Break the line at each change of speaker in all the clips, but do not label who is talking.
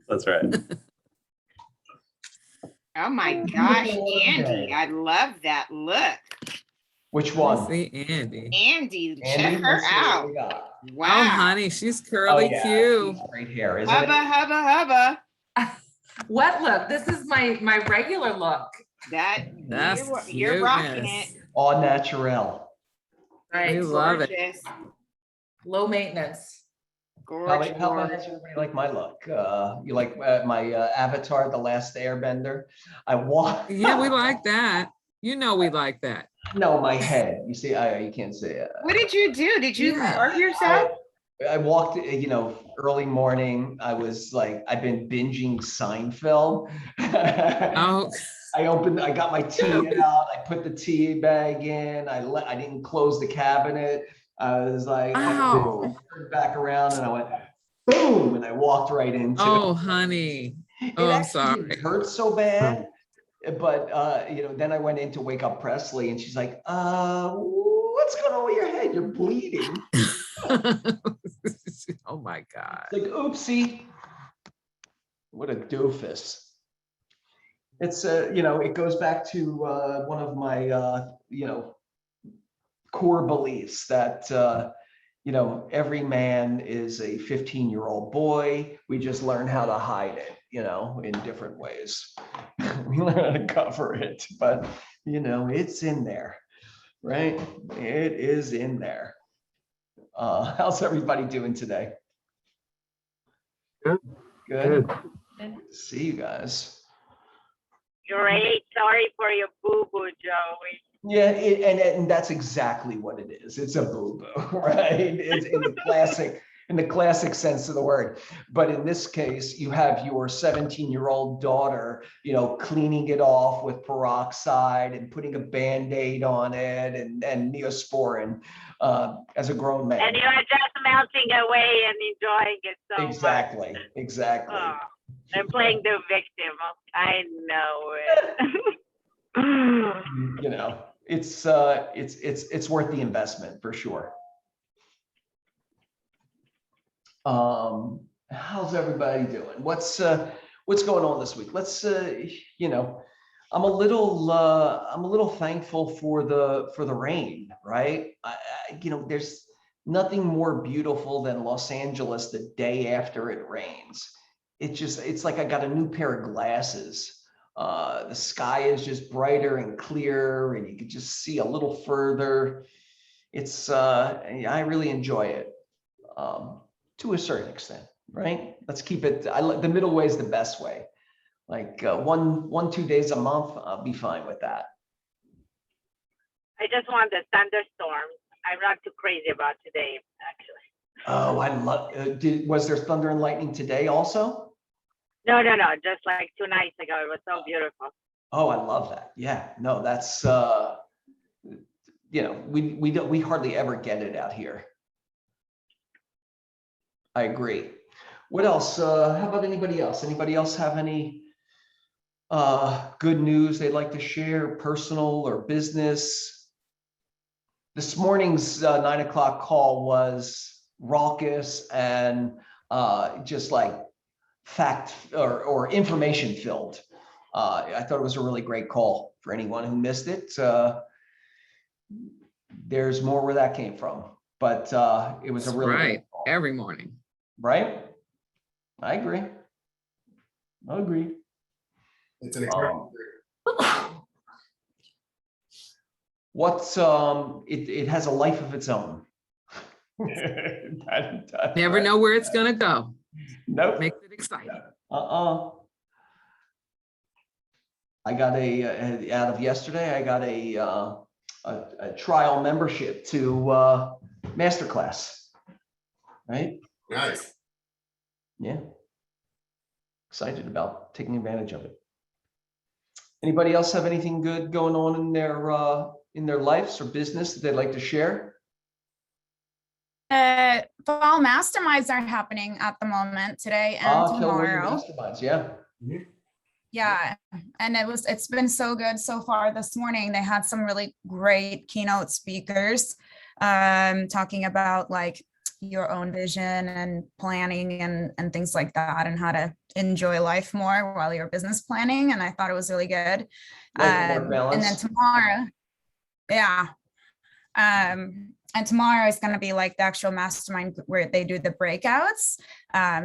That's right.
Oh my gosh, Andy, I love that look.
Which one?
See Andy.
Andy, check
Andy,
her
let's see what
out.
we got.
Wow.
Oh, honey, she's curly Q.
Great hair, isn't
Hubba,
it?
hubba, hubba.
What look? This is my regular look.
That's
you're rocking
cuteness.
it.
All natural.
Right.
We love it.
Gorgeous.
Low maintenance.
Gorgeous.
How about everybody like my look? You like my avatar, The Last Airbender? I walk.
Yeah, we like that. You know we like that.
No, my head. You see, you can't see it.
What did you do? Did you
Yeah.
hurt yourself?
I walked, early morning. I was like, I've been binging Seinfeld.
Oh,
I got my tea out. I put the tea bag in. I didn't close the cabinet. I was like,
Ow.
I turned back around and I went, boom, and I walked right into
oh,
it.
honey.
It
Oh, I'm
actually
sorry.
didn't hurt so bad, but then I went in to wake up Presley, and she's like, "What's going on with your head? You're bleeding."
Oh my God.
Like, oopsie. What a doofus. It's it goes back to one of my core beliefs that every man is a 15-year-old boy. We just learn how to hide it, in different ways. We learn how to cover it, but it's in there, right? It is in there. How's everybody doing today?
Good.
Good. See you guys.
Great. Sorry for your boo-boo, Joey.
Yeah, and that's exactly what it is. It's a boo-boo, right? It's in the classic sense of the word. But in this case, you have your 17-year-old daughter, cleaning it off with peroxide and putting a Band-Aid on it and Neosporin as a grown man.
And you're just melting away and enjoying it so
Exactly.
much.
Exactly.
Oh, and playing the victim. I know it.
It's worth the investment for sure. How's everybody doing? What's going on this week? Let's I'm a little thankful for the rain, right? There's nothing more beautiful than Los Angeles the day after it rains. It's like I got a new pair of glasses. The sky is just brighter and clearer, and you can just see a little further. I really enjoy it to a certain extent, right? Let's keep it. The middle way is the best way. Like 2 days a month, I'll be fine with that.
I just want the thunderstorms. I'm not too crazy about today, actually.
Oh, I love. Was there thunder and lightning today also?
No. Just like 2 nights ago, it was so beautiful.
Oh, I love that. Yeah, no, that's we hardly ever get it out here. I agree. What else? How about anybody else? Anybody else have any good news they'd like to share, personal or business? This morning's 9 o'clock call was raucous and just like fact or information filled. I thought it was a really great call for anyone who missed it. There's more where that came from, but it was a really
right
great call.
every morning.
Right? I agree.
It's an exciting
It has a life of its own.
Never know where it's gonna go.
Nope.
Makes it exciting.
I got out of yesterday, I got a trial membership to Masterclass. Right?
Nice.
Yeah. Excited about taking advantage of it. Anybody else have anything good going on in their lives or business that they'd like to share?
Fall masterminds are happening at the moment today and tomorrow.
Masterminds, yeah.
Mhm.
Yeah, and it's been so good so far this morning. They had some really great keynote speakers talking about like your own vision and planning and things like that, and how to enjoy life more while you're business planning. And I thought it was really good.
Like work
And then
balance.
tomorrow, yeah. And tomorrow is going to be like the actual mastermind where they do the breakouts.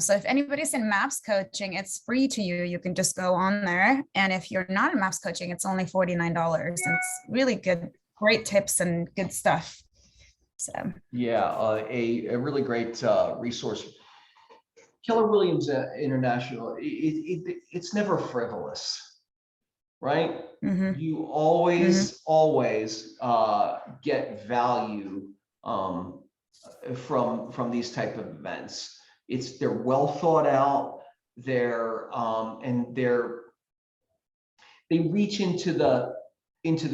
So if anybody's in MAPS coaching, it's free to you. You can just go on there. And if you're not in MAPS coaching, it's only $49. And it's really good, great tips and good stuff. So
Yeah, a really great resource. Keller Williams International, it's never frivolous, right?
mhm.
You always get value from these type of events. They're well thought out. They reach into the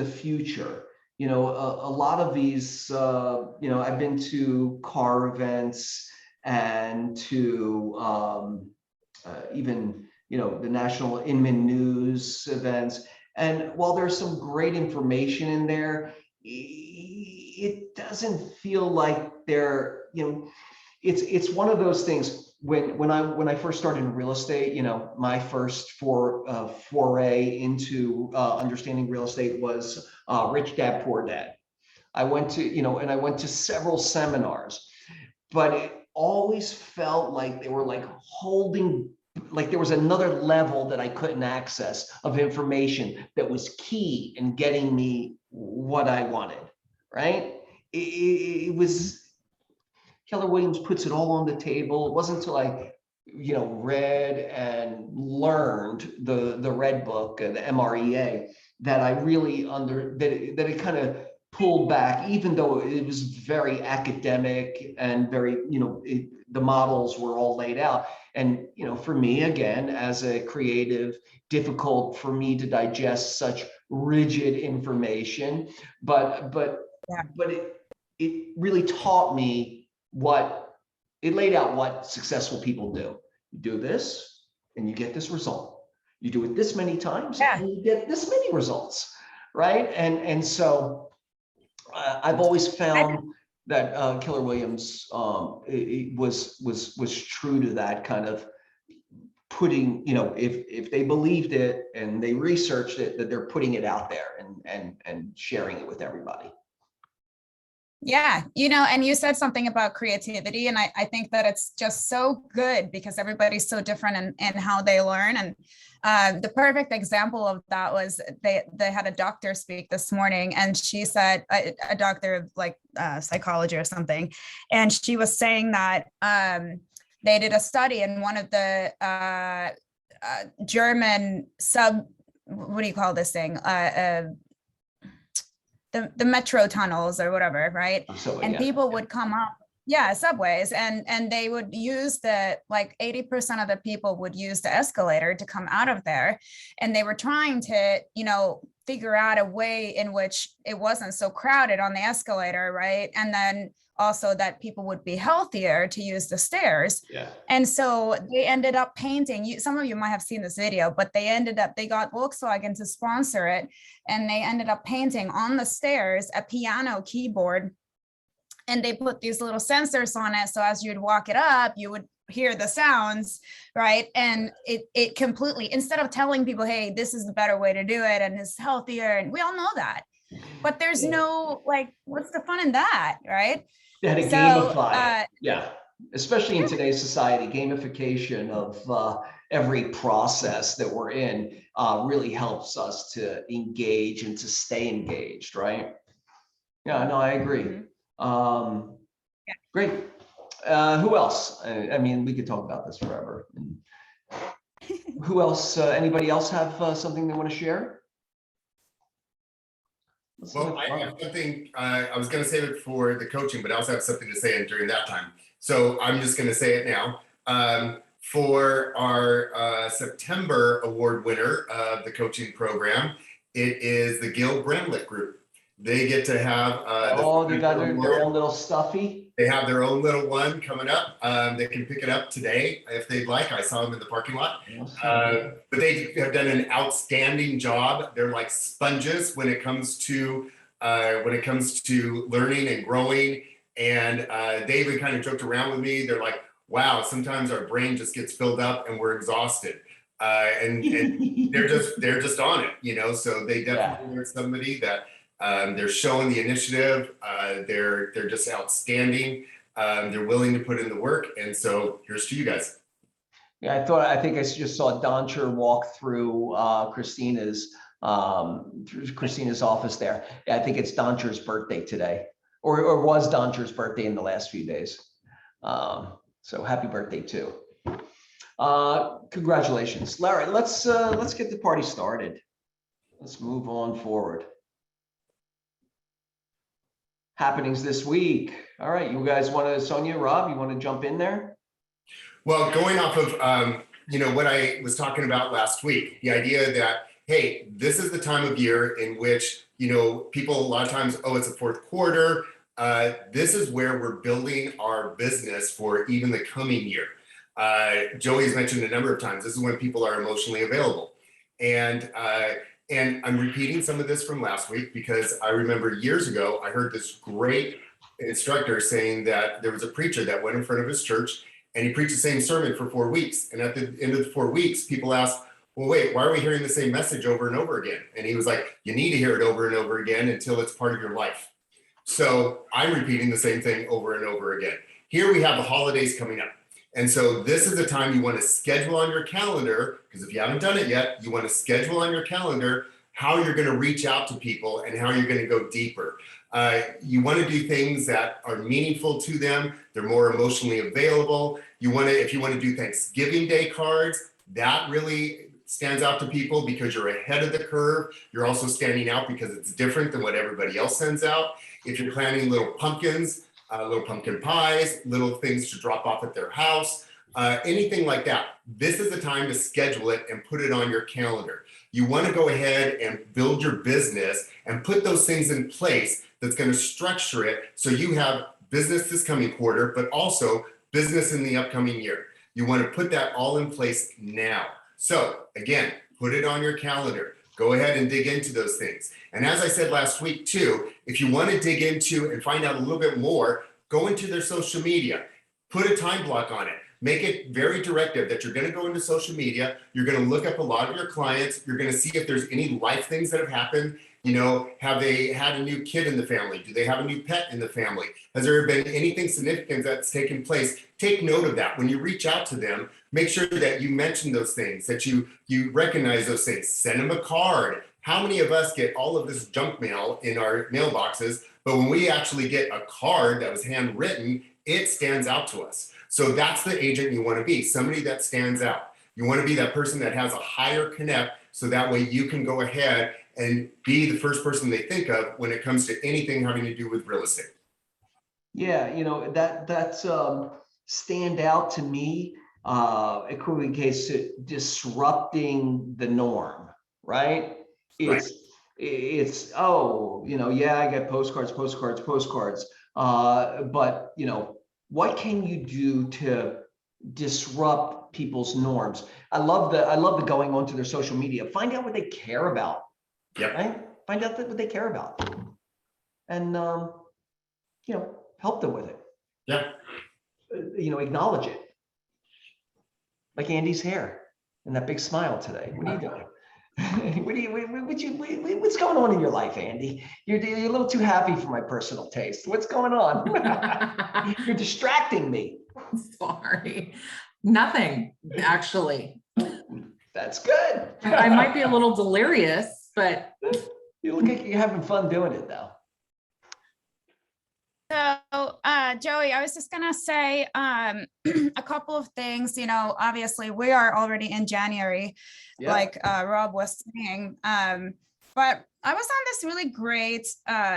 future. You know, a lot of these, you know, I've been to car events and to even, you know, the National Inman News events. And while there's some great information in there, it doesn't feel like they're, you know, it's one of those things. When I first started in real estate, you know, my first foray into understanding real estate was Rich Dad Poor Dad. I went to several seminars, but it always felt like they were like holding, like there was another level that I couldn't access of information that was key in getting me what I wanted, right? It was, Keller Williams puts it all on the table. It wasn't until I, you know, read and learned the Red Book and the MREA that I really that it kind of pulled back, even though it was very academic and very, you know, the models were all laid out. And, you know, for me, again, as a creative, difficult for me to digest such rigid information, but it really taught me it laid out what successful people do. You do this and you get this result. You do it this many times and you get this many results, right? And so I've always found that Keller Williams it was true to that kind of putting, you know, if they believed it and they researched it, that they're putting it out there and sharing it with everybody.
Yeah, you know, and you said something about creativity, and I think that it's just so good because everybody's so different in how they learn. And the perfect example of that was they had a doctor speak this morning, and she said, a doctor of like psychology or something, and she was saying that they did a study in one of the German what do you call this thing? The metro tunnels or whatever, right? And people would come up, subways, and they would use like 80% of the people would use the escalator to come out of there. And they were trying to, you know, figure out a way in which it wasn't so crowded on the escalator, right? And then also that people would be healthier to use the stairs.
Yeah.
And so they ended up painting, some of you might have seen this video, but they got Volkswagen to sponsor it. And they ended up painting on the stairs a piano keyboard. And they put these little sensors on it. So as you'd walk it up, you would hear the sounds, right? And it completely, instead of telling people, hey, this is the better way to do it and it's healthier, and we all know that. But there's no, like, what's the fun in that, right?
They had to gamify it. Yeah, especially in today's society, gamification of every process that we're in really helps us to engage and to stay engaged, right? Yeah, no, I agree. Great. Who else? I mean, we could talk about this forever. Who else? Anybody else have something they want to share?
Well, I have something, I was going to save it for the coaching, but I also have something to say during that time. So I'm just going to say it now. For our September award winner of the coaching program, it is the Gil Bramlett Group. They get to have
they got their own little stuffy.
They have their own little one coming up. They can pick it up today if they'd like. I saw them in the parking lot. But they have done an outstanding job. They're like sponges when it comes to learning and growing. And they even kind of joked around with me. They're like, wow, sometimes our brain just gets filled up and we're exhausted. And they're just on it, you know. So they definitely are somebody that they're showing the initiative. They're just outstanding. They're willing to put in the work, and so here's to you guys.
Yeah, I think I just saw Doncher walk through Christina's office there. Yeah, I think it's Doncher's birthday today, or was Doncher's birthday in the last few days. So happy birthday too. Congratulations, Larry. Let's get the party started. Let's move on forward. Happenings this week. All right, you guys want to, Sonia, Rob, you want to jump in there?
Well, going off of you know, what I was talking about last week, the idea that, hey, this is the time of year in which, you know, people a lot of times, oh, it's a fourth quarter. This is where we're building our business for even the coming year. Joey has mentioned a number of times, this is when people are emotionally available. And I'm repeating some of this from last week because I remember years ago, I heard this great instructor saying that there was a preacher that went in front of his church and he preached the same sermon for 4 weeks. And at the end of the 4 weeks, people asked, well, wait, why are we hearing the same message over and over again? And he was like, you need to hear it over and over again until it's part of your life. So I'm repeating the same thing over and over again. Here we have the holidays coming up. And so this is the time you want to schedule on your calendar, because if you haven't done it yet, you want to schedule on your calendar how you're going to reach out to people and how you're going to go deeper. You want to do things that are meaningful to them. They're more emotionally available. If you want to do Thanksgiving Day cards, that really stands out to people because you're ahead of the curve. You're also standing out because it's different than what everybody else sends out. If you're planning little pumpkins, little pumpkin pies, little things to drop off at their house, anything like that, this is the time to schedule it and put it on your calendar. You want to go ahead and build your business and put those things in place that's going to structure it so you have business this coming quarter, but also business in the upcoming year. You want to put that all in place now. So again, put it on your calendar. Go ahead and dig into those things. And as I said last week too, if you want to dig into and find out a little bit more, go into their social media, put a time block on it. Make it very directive that you're going to go into social media. You're going to look up a lot of your clients. You're going to see if there's any life things that have happened. You know, have they had a new kid in the family? Do they have a new pet in the family? Has there been anything significant that's taken place? Take note of that. When you reach out to them, make sure that you mention those things, that you recognize those things. Send them a card. How many of us get all of this junk mail in our mailboxes, but when we actually get a card that was handwritten, it stands out to us. So that's the agent you want to be, somebody that stands out. You want to be that person that has a higher connect, so that way you can go ahead and be the first person they think of when it comes to anything having to do with real estate.
Yeah, you know, that's stand out to me, equivalent case to disrupting the norm, right? It's oh, you know, yeah, I get postcards, but you know, what can you do to disrupt people's norms? I love the going onto their social media. Find out what they care about.
Yep.
Right? Find out what they care about, and you know, help them with it.
Yeah.
You know, acknowledge it. Like Andy's hair and that big smile today. What are you doing? What's going on in your life, Andy? You're a little too happy for my personal taste. What's going on? You're distracting me.
Sorry. Nothing, actually.
That's good.
I might be a little delirious, but
You look like you're having fun doing it though.
So, Joey, I was just gonna say a couple of things. You know, obviously we are already in January,
Yeah.
like Rob was saying. But I was on this really great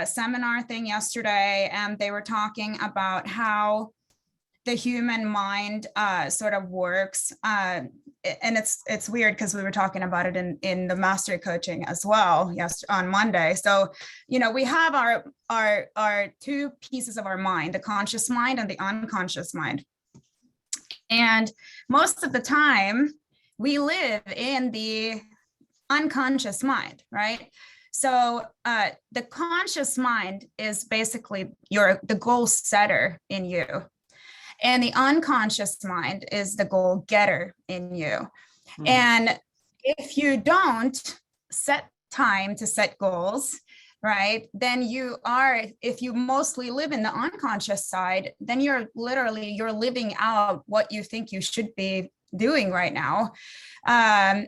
seminar thing yesterday, and they were talking about how the human mind sort of works. And it's weird because we were talking about it in the mastery coaching as well on Monday. So, you know, we have our two pieces of our mind, the conscious mind and the unconscious mind. And most of the time we live in the unconscious mind, right? So the conscious mind is basically the goal setter in you. And the unconscious mind is the goal getter in you.
Mhm.
And if you don't set time to set goals, right, then if you mostly live in the unconscious side, then you're living out what you think you should be doing right now. And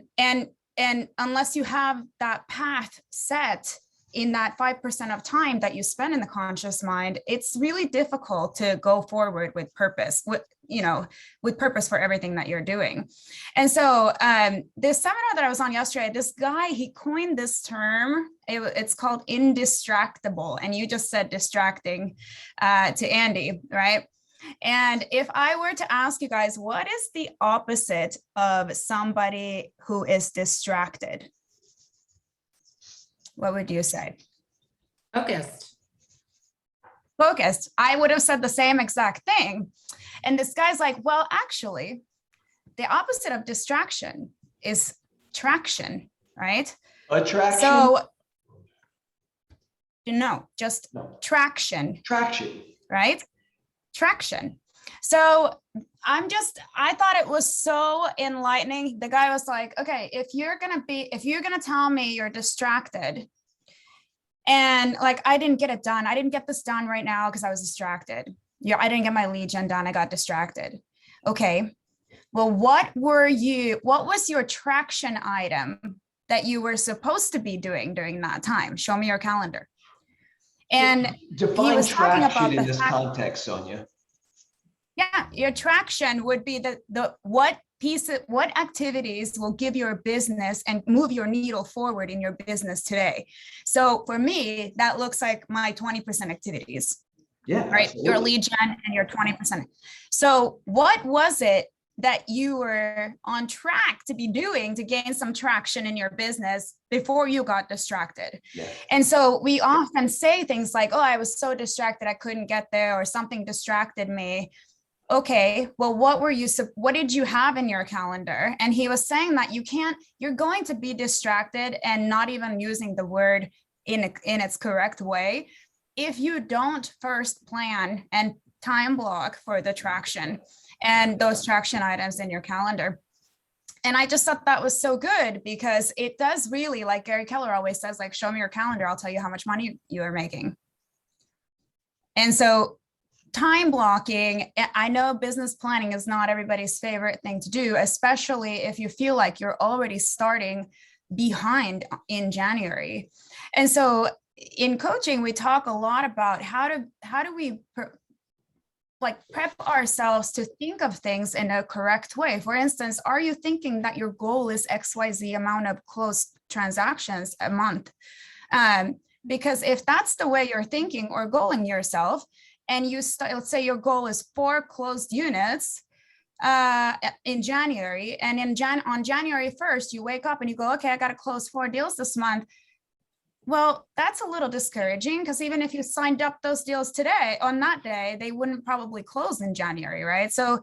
unless you have that path set in that 5% of time that you spend in the conscious mind, it's really difficult to go forward with purpose, with purpose for everything that you're doing. And so this seminar that I was on yesterday, this guy, he coined this term. It's called indistractable. And you just said distracting to Andy, right? And if I were to ask you guys, what is the opposite of somebody who is distracted? What would you say?
Focused.
Focused. I would have said the same exact thing. And this guy's like, well, actually, the opposite of distraction is traction, right?
Attraction?
So, just
No.
traction.
Traction.
Right? Traction. So I thought it was so enlightening. The guy was like, okay, if you're gonna tell me you're distracted and like, I didn't get it done. I didn't get this done right now because I was distracted. Yeah, I didn't get my lead gen done. I got distracted. Okay. Well, what was your traction item that you were supposed to be doing during that time? Show me your calendar. And
define
was talking
traction
about
in
the
this
fact-
context, Sonia.
Yeah, your traction would be what activities will give your business and move your needle forward in your business today. So for me, that looks like my 20% activities,
Yeah,
right?
absolutely.
Your lead gen and your 20%. So what was it that you were on track to be doing to gain some traction in your business before you got distracted?
Yeah.
And so we often say things like, oh, I was so distracted, I couldn't get there, or something distracted me. Okay, well, what did you have in your calendar? And he was saying that you're going to be distracted and not even using the word in its correct way if you don't first plan and time block for the traction and those traction items in your calendar. And I just thought that was so good because it does really, like Gary Keller always says, like, show me your calendar, I'll tell you how much money you are making. And so time blocking, I know business planning is not everybody's favorite thing to do, especially if you feel like you're already starting behind in January. And so in coaching, we talk a lot about how do we prep ourselves to think of things in a correct way. For instance, are you thinking that your goal is XYZ amount of closed transactions a month? Because if that's the way you're thinking or goaling yourself, and let's say your goal is 4 closed units in January, and on January 1st, you wake up and you go, okay, I got to close 4 deals this month. Well, that's a little discouraging because even if you signed up those deals today, on that day, they wouldn't probably close in January, right? So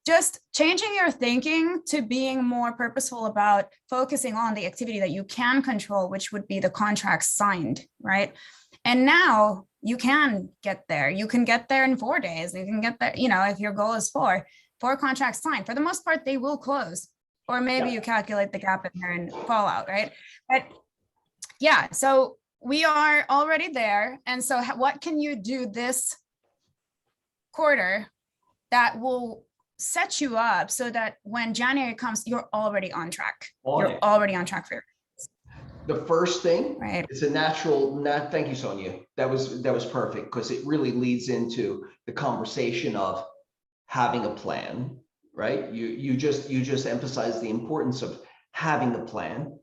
just changing your thinking to being more purposeful about focusing on the activity that you can control, which would be the contracts signed, right? And now you can get there. You can get there in 4 days. You can get there, if your goal is 4 contracts signed. For the most part, they will close. Or maybe you calculate the gap in there and fall out, right? But yeah, so we are already there. And so what can you do this quarter that will set you up so that when January comes, you're already on track. You're already on track for your
The first thing,
right.
It's a natural, thank you, Sonia. That was perfect because it really leads into the conversation of having a plan, right? You just emphasize the importance of having a plan.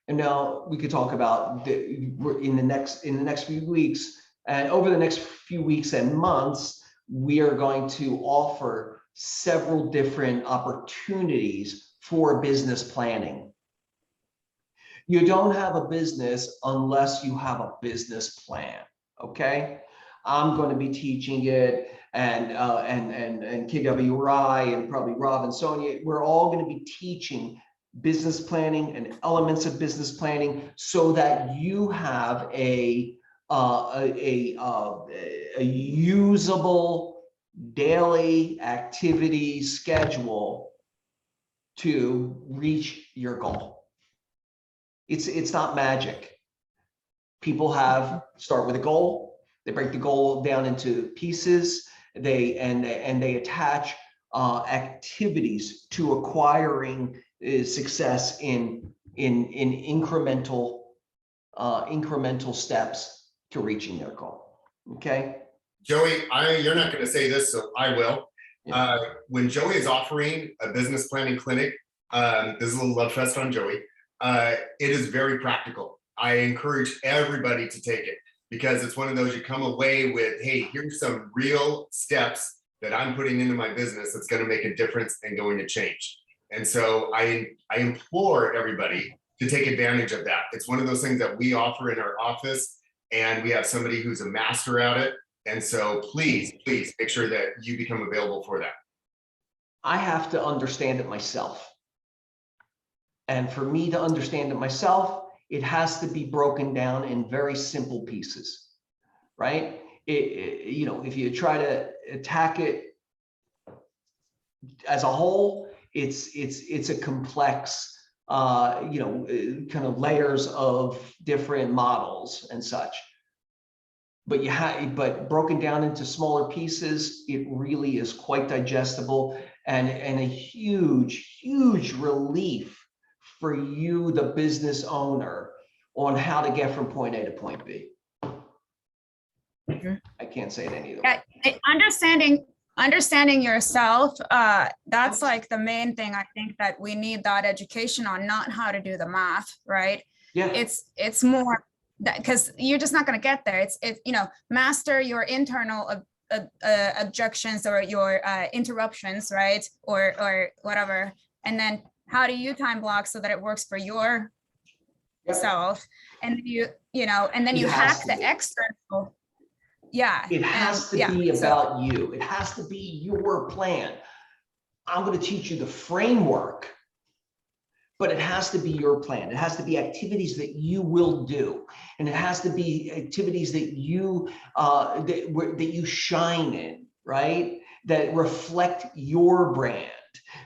And now we could talk about in the next few weeks and over the next few weeks and months, we are going to offer several different opportunities for business planning. You don't have a business unless you have a business plan, okay? I'm going to be teaching it, and KWRI and probably Rob and Sonia, we're all going to be teaching business planning and elements of business planning so that you have a usable daily activity schedule to reach your goal. It's not magic. People start with a goal. They break the goal down into pieces. They attach activities to acquiring success in incremental steps to reaching their goal. Okay.
Joey, you're not going to say this, so I will.
Yeah.
When Joey is offering a business planning clinic, there's a little love fest on Joey. It is very practical. I encourage everybody to take it because it's one of those you come away with, hey, here's some real steps that I'm putting into my business that's going to make a difference and going to change. And so I implore everybody to take advantage of that. It's one of those things that we offer in our office, and we have somebody who's a master at it. And so please make sure that you become available for that.
I have to understand it myself. And for me to understand it myself, it has to be broken down in very simple pieces, right? If you try to attack it as a whole, it's a complex, kind of layers of different models and such. But broken down into smaller pieces, it really is quite digestible and a huge relief for you, the business owner, on how to get from point A to point B. I can't say it any other way.
Understanding yourself, that's like the main thing. I think that we need that education on, not how to do the math, right?
Yeah.
It's more that, because you're just not going to get there. It's master your internal objections or your interruptions, right? Or whatever. And then how do you time block so that it works for yourself? And and then you hack the external. Yeah.
It has to be about you. It has to be your plan. I'm going to teach you the framework, but it has to be your plan. It has to be activities that you will do, and it has to be activities that you that you shine in, right? That reflect your brand,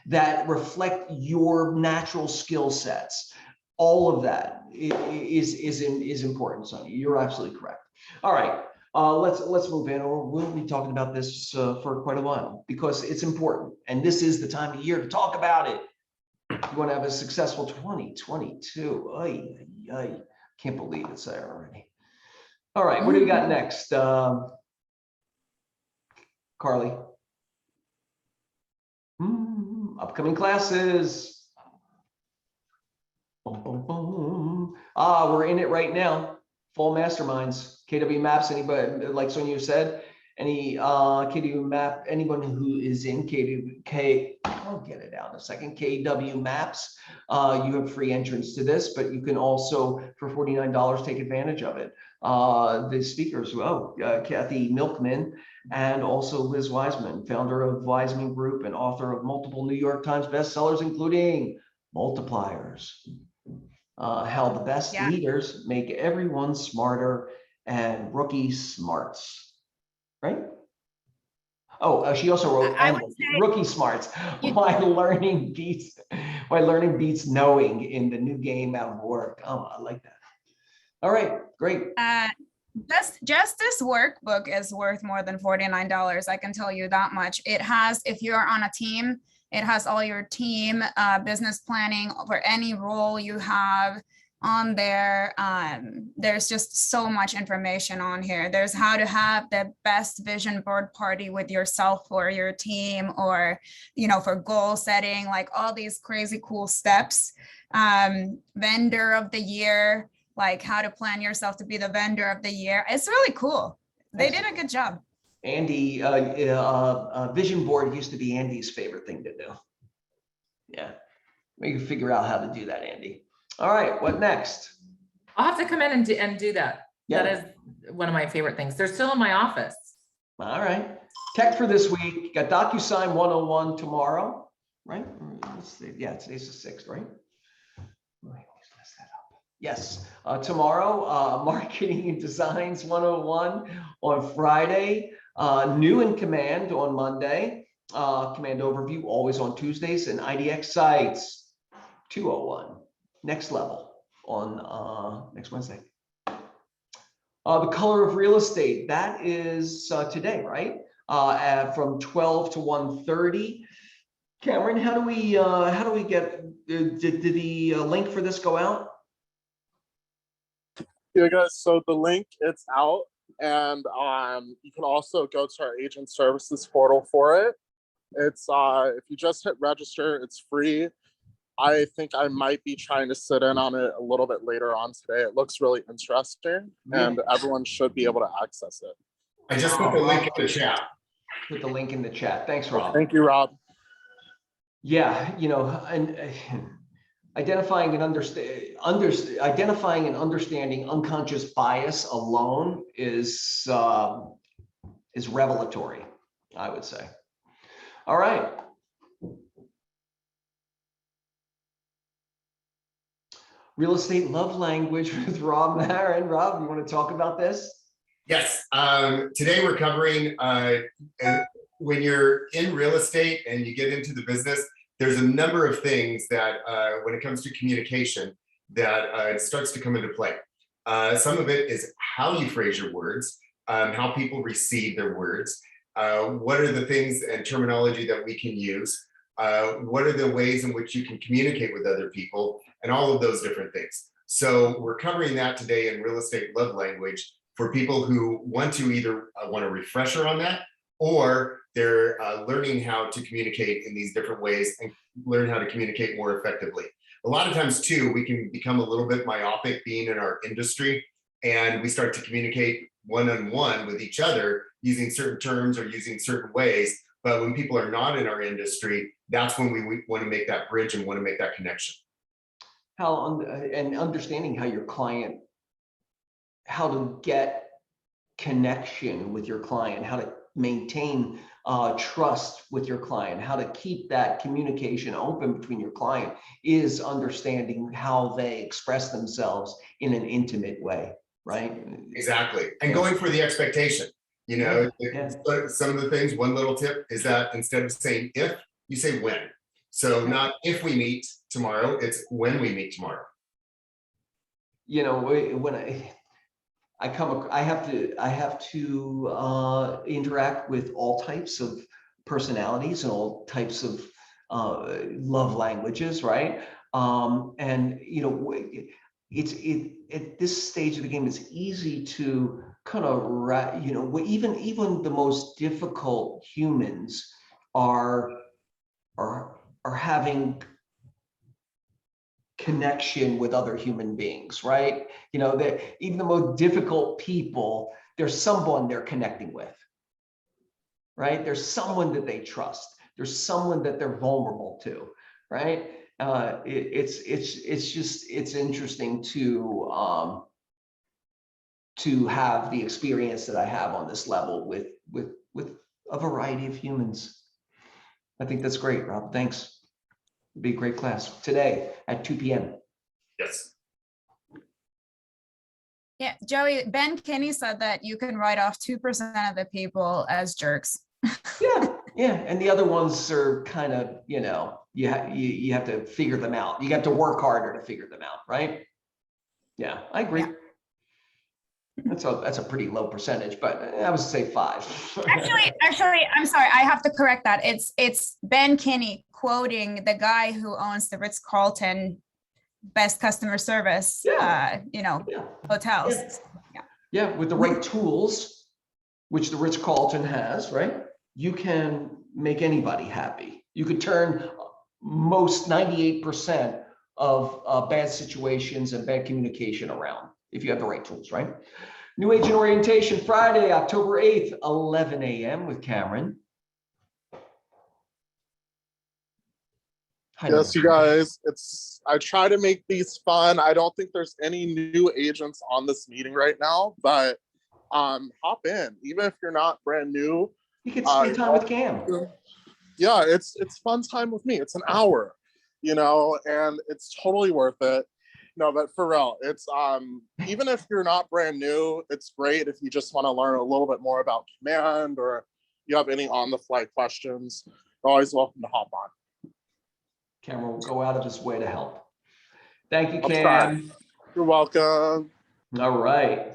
that reflect your natural skill sets. All of that is important, Sonny. You're absolutely correct. All right. Let's move in, or we'll be talking about this for quite a while because it's important, and this is the time of year to talk about it. You want to have a successful 2022. I can't believe it's there already. All right, what do we got next, Carly? Upcoming classes. We're in it right now. Fall masterminds. KW Maps, anybody, like Sonia said, any KW Map, anyone who is in I'll get it out in a second, KW Maps, you have free entrance to this, but you can also, for $49, take advantage of it. The speakers, Kathy Milkman and also Liz Wiseman, founder of Wiseman Group and author of multiple New York Times bestsellers, including Multipliers. How the best leaders make everyone smarter, and Rookie Smarts, right? Oh, she also wrote Rookie Smarts. Why learning beats knowing in the new game of work. Oh, I like that. All right, great.
Just this workbook is worth more than $49. I can tell you that much. It has, if you're on a team, it has all your team business planning for any role you have on there. There's just so much information on here. There's how to have the best vision board party with yourself or your team, or for goal setting, like all these crazy cool steps. Vendor of the year, like how to plan yourself to be the vendor of the year. It's really cool. They did a good job.
Andy, vision board used to be Andy's favorite thing to do. Yeah, we can figure out how to do that, Andy. All right, what next?
I'll have to come in and do that.
Yeah.
That is one of my favorite things. They're still in my office.
All right. Tech for this week. Got DocuSign 101 tomorrow, right? Let's see. Yeah, today's the 6th, right? Yes, tomorrow, Marketing and Designs 101 on Friday. New in Command on Monday, Command Overview always on Tuesdays, and IDX Sites 201, next level on next Wednesday. The Color of Real Estate, that is today, right? From 12 to 1:30. Cameron, how do we get, did the link for this go out?
Yeah, guys, so the link, it's out, and you can also go to our agent services portal for it. It's if you just hit register, it's free. I think I might be trying to sit in on it a little bit later on today. It looks really interesting, and everyone should be able to access it.
I just put the link in the chat.
Put the link in the chat. Thanks, Rob.
Thank you, Rob.
Yeah, you know, and identifying and understanding unconscious bias alone is revelatory, I would say. All right. Real estate love language with Rob Marin. Rob, you want to talk about this?
Yes. Today we're covering when you're in real estate and you get into the business, there's a number of things that when it comes to communication that it starts to come into play. Some of it is how you phrase your words, how people receive their words. What are the things and terminology that we can use? What are the ways in which you can communicate with other people, and all of those different things. So we're covering that today in real estate love language for people who want to either want a refresher on that, or they're learning how to communicate in these different ways and learn how to communicate more effectively. A lot of times too, we can become a little bit myopic being in our industry, and we start to communicate one-on-one with each other using certain terms or using certain ways. But when people are not in our industry, that's when we want to make that bridge and want to make that connection.
And understanding how your client, how to get connection with your client, how to maintain trust with your client, how to keep that communication open between your client is understanding how they express themselves in an intimate way, right?
Exactly. And going for the expectation, you know, some of the things, one little tip is that instead of saying if, you say when. So not if we meet tomorrow, it's when we meet tomorrow.
You know, when I have to interact with all types of personalities and all types of love languages, right? And you know, at this stage of the game, it's easy to kind of, you know, even the most difficult humans are having connection with other human beings, right? You know, that even the most difficult people, there's someone they're connecting with, right? There's someone that they trust. There's someone that they're vulnerable to, right? It's interesting to have the experience that I have on this level with a variety of humans. I think that's great, Rob. Thanks. It'll be a great class today at 2 p.m.
Yes.
Yeah, Joey, Ben Kinney said that you can write off 2% of the people as jerks.
Yeah, and the other ones are kind of, you know, you have to figure them out. You have to work harder to figure them out, right? Yeah, I agree.
Yeah.
That's a pretty low percentage, but I would say 5.
Actually, I'm sorry. I have to correct that. It's Ben Kinney quoting the guy who owns the Ritz-Carlton best customer service, you know, hotels.
Yeah, with the right tools, which the Ritz-Carlton has, right? You can make anybody happy. You could turn most 98% of bad situations and bad communication around if you have the right tools, right? New Agent Orientation Friday, October 8th, 11 a.m. with Cameron.
Yes, you guys, I try to make these fun. I don't think there's any new agents on this meeting right now, but hop in. Even if you're not brand new.
You can spend time with Cam.
Yeah, it's fun time with me. It's an hour, you know, and it's totally worth it. No, but for real, it's even if you're not brand new, it's great if you just want to learn a little bit more about command or you have any on-the-fly questions. You're always welcome to hop on.
Cameron will go out of his way to help. Thank you,
I'll
Cam.
try. You're welcome.
All right.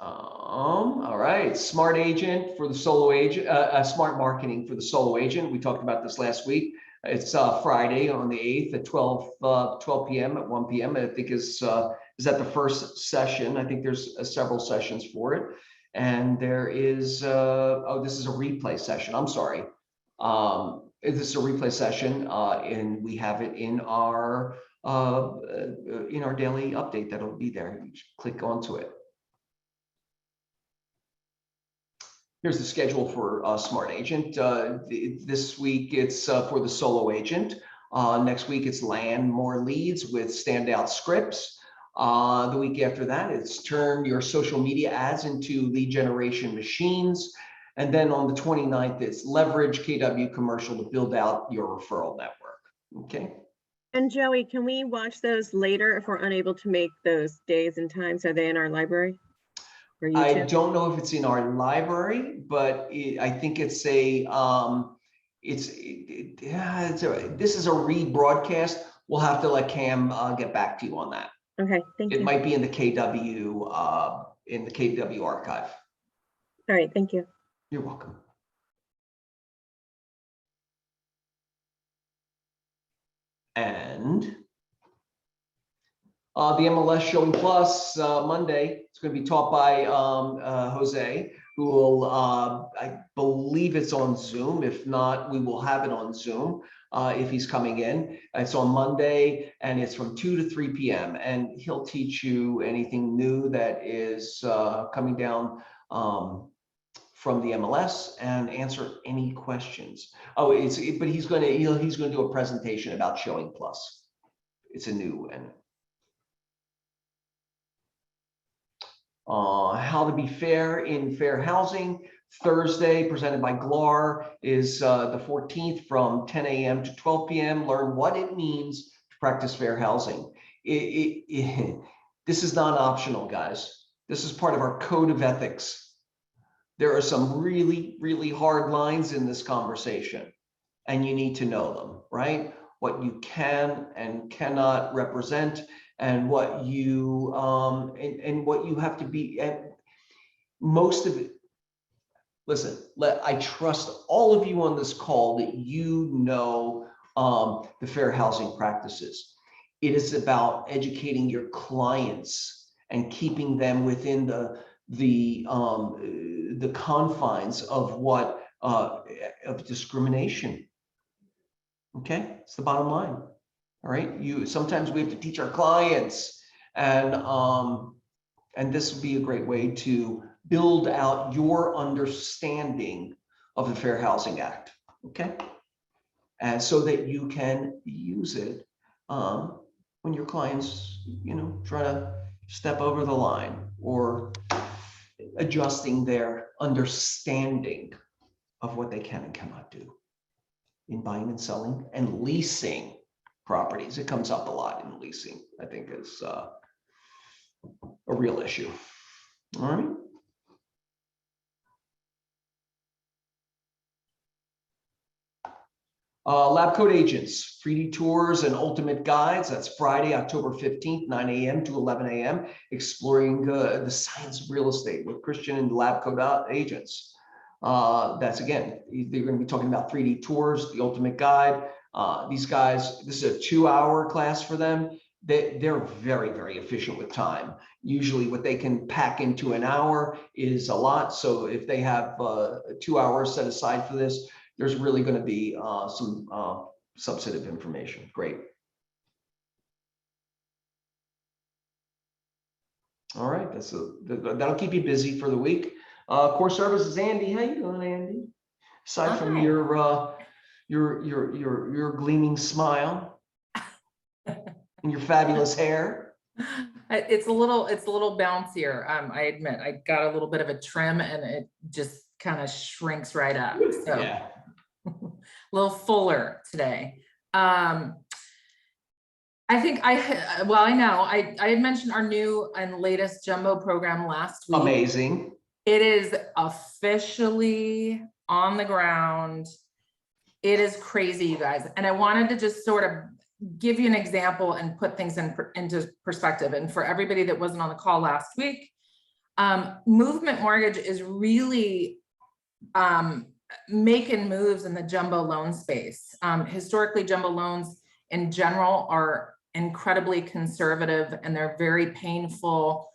All right. Smart agent for the solo agent, smart marketing for the solo agent. We talked about this last week. It's Friday on the 8th at 12 p.m. at 1 p.m. I think is at the first session. I think there's several sessions for it. And there is, oh, this is a replay session. I'm sorry. This is a replay session and we have it in our daily update that'll be there. You click onto it. Here's the schedule for Smart Agent. This week it's for the solo agent. Next week it's land more leads with standout scripts. The week after that, it's turn your social media ads into lead generation machines. And then on the 29th, it's leverage KW commercial to build out your referral network. Okay.
And Joey, can we watch those later if we're unable to make those days and times? Are they in our library?
I don't know if it's in our library, but I think it's a, this is a rebroadcast. We'll have to let Cam get back to you on that.
Okay, thank you.
It might be in the KW archive.
All right, thank you.
You're welcome. And the MLS Showing Plus Monday, it's going to be taught by Jose, who will, I believe it's on Zoom. If not, we will have it on Zoom if he's coming in. It's on Monday and it's from 2 to 3 p.m. And he'll teach you anything new that is coming down from the MLS and answer any questions. Oh, but he's going to do a presentation about Showing Plus. It's a new one. How to be fair in fair housing. Thursday, presented by GLAR, is the 14th from 10 a.m. to 12 p.m. Learn what it means to practice fair housing. This is not optional, guys. This is part of our code of ethics. There are some really, really hard lines in this conversation, and you need to know them, right? What you can and cannot represent, and what you and what you have to be. And most of it, listen, I trust all of you on this call that you know the fair housing practices. It is about educating your clients and keeping them within the confines of what of discrimination. Okay, it's the bottom line. All right, sometimes we have to teach our clients, and this would be a great way to build out your understanding of the Fair Housing Act. Okay, and so that you can use it when your clients, try to step over the line or adjusting their understanding of what they can and cannot do in buying and selling and leasing properties. It comes up a lot in leasing. I think is a real issue. All right. Lab Coat Agents, 3D tours and ultimate guides. That's Friday, October 15th, 9 a.m. to 11 a.m. Exploring the science of real estate with Christian and Lab Coat Agents. That's again, they're going to be talking about 3D tours, the ultimate guide. These guys, this is a 2-hour class for them. They're very, very efficient with time. Usually what they can pack into an hour is a lot. So if they have 2 hours set aside for this, there's really going to be some substantive information. Great. All right, that'll keep you busy for the week. Core Services, Andy, how you doing, Andy? Aside from your gleaming smile and your fabulous hair.
It's a little bouncier. I admit, I got a little bit of a trim and it just kind of shrinks right up. So
Yeah.
a little fuller today. I think I had mentioned our new and latest jumbo program last week.
Amazing.
It is officially on the ground. It is crazy, you guys. And I wanted to just sort of give you an example and put things into perspective. And for everybody that wasn't on the call last week, Movement Mortgage is really making moves in the jumbo loan space. Historically, jumbo loans in general are incredibly conservative, and they're very painful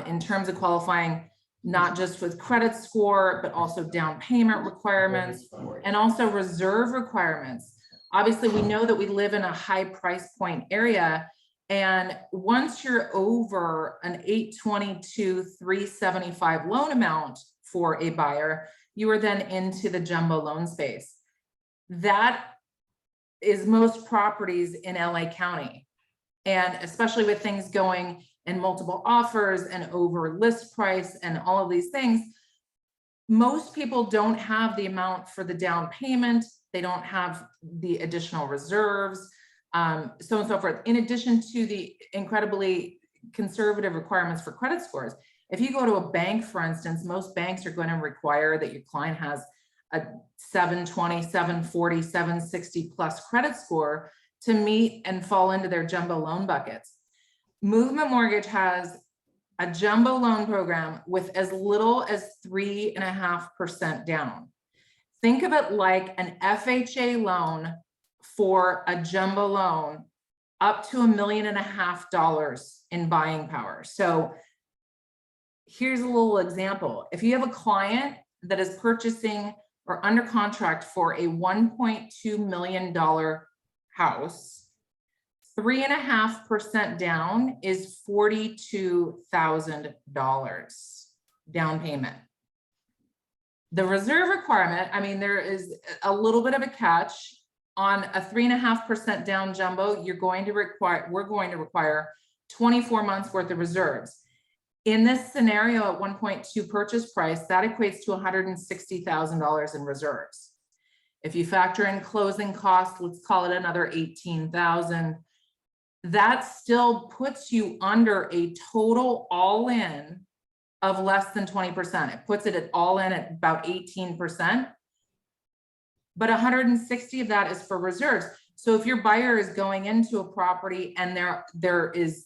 in terms of qualifying, not just with credit score, but also down payment requirements and also reserve requirements. Obviously, we know that we live in a high price point area, and once you're over an 822, 375 loan amount for a buyer, you are then into the jumbo loan space. That is most properties in LA County. And especially with things going in multiple offers and over list price and all of these things, most people don't have the amount for the down payment. They don't have the additional reserves, so on and so forth. In addition to the incredibly conservative requirements for credit scores. If you go to a bank, for instance, most banks are going to require that your client has a 720, 740, 760 plus credit score to meet and fall into their jumbo loan buckets. Movement Mortgage has a jumbo loan program with as little as 3.5% down. Think of it like an FHA loan for a jumbo loan up to $1.5 million in buying power. So here's a little example. If you have a client that is purchasing or under contract for a $1.2 million house, 3.5% down is $42,000 down payment. The reserve requirement, I mean, there is a little bit of a catch on a 3.5% down jumbo. We're going to require 24 months worth of reserves. In this scenario at 1.2 purchase price, that equates to $160,000 in reserves. If you factor in closing costs, let's call it another 18,000. That still puts you under a total all-in of less than 20%. It puts it at all in at about 18%. But 160 of that is for reserves. So if your buyer is going into a property and there is